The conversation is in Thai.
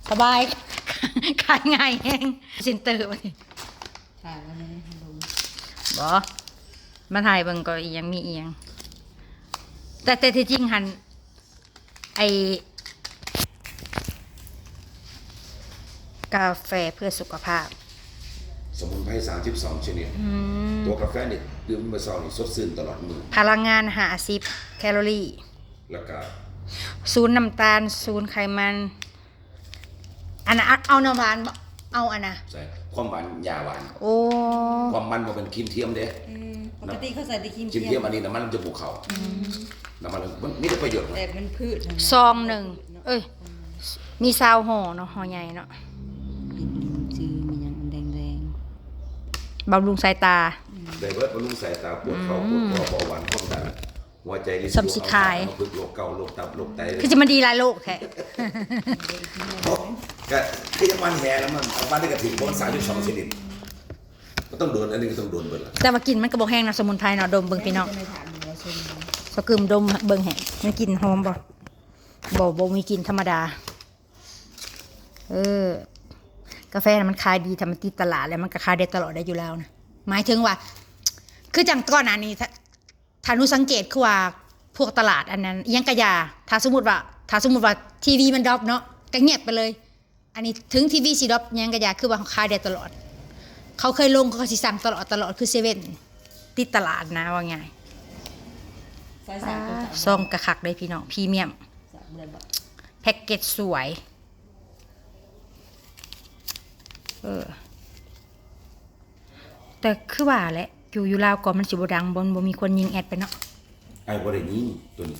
สบาย ขายง่ายแฮงสินเตอร์มาดิ ถ่ายแล้วนี่ลง บ่มาถ่ายเบิ่งก็อีหยังมีอีหยังแต่ที่จริงหันไอกาแฟเพื่อสุขภาพ สมุนไพร32ชนิดตัวกาแฟนี่ดื่มเมื่อเช้านี่สดชื่นตลอดมื้อ พลังงาน50แคลอรี่ แล้วก็ ศูนย์น้ำตาลศูนย์ไขมันอันน่ะเอาน้ำหวานบ่เอาอันน่ะ ใส่ความหวานยาหวาน โอ้ ความมันบ่เป็นครีมเทียมเด้ ปกติเขาใส่แต่ครีม ครีมเทียมอันนี้น้ำมันจะบุกเข้าน้ำมันมันมีแต่ประโยชน์ แต่มันพืชนะ ซองหนึ่งเอ้ยมีซาวห่อเนาะห่อใหญ่เนาะ จือมีอย่างแดง บำรุงสายตา ได้เบิดบำรุงสายตาปวดเข่าปวดคอเบาหวานความดันหัวใจลิ สำสิขาย พึกโรคเก่าโรคตับโรคไต คือจะมาดีหลายโลกแท้ ก็คือจะมันแห่แล้วมันเอาบ้านได้กระถิ่นบ่32ชนิดก็ต้องโดนอันนี้ก็ต้องโดนเบิดล่ะ แต่ว่ากินมันก็บ่แห้งนะสมุนไพรเนาะดมเบิ่งพี่น้อง ๆไม่ถามเราชม สกึมดมเบิ่งแห้งมันกลินหอมบ่มีกลิ่นธรรมดากาแฟน่ะมันขายดีถ้ามันติดตลาดแล้วมันก็ขายได้ตลอดได้อยู่แล้วนะหมายถึงว่า คือจังก่อนหน้านี้ถ้าหนูสังเกตคือว่าพวกตลาดอันนั้นอิหยังกะยาถ้าสมมุติว่าทีวีมันดรอปเนาะก็เงียบไปเลย อันนี้ถึงทีวีสิดรอปอิหยังกะยาคือว่าเขาขายได้ตลอด เขาเคยลงเขาก็สิสั่งตลอดคือเซเว่นติดตลาดนะว่าไง สายสามตัว ซองกระคักเลยพี่น้องพรีเมียม สามเดือนแบบ แพ็กเกจสวยแต่คือว่าแหละอยู่ลาวก่อนมันสิบ่ดังบ่มีคนยิงแอดไปเนาะ ไอ้บ่ได้ยิงตัวนี้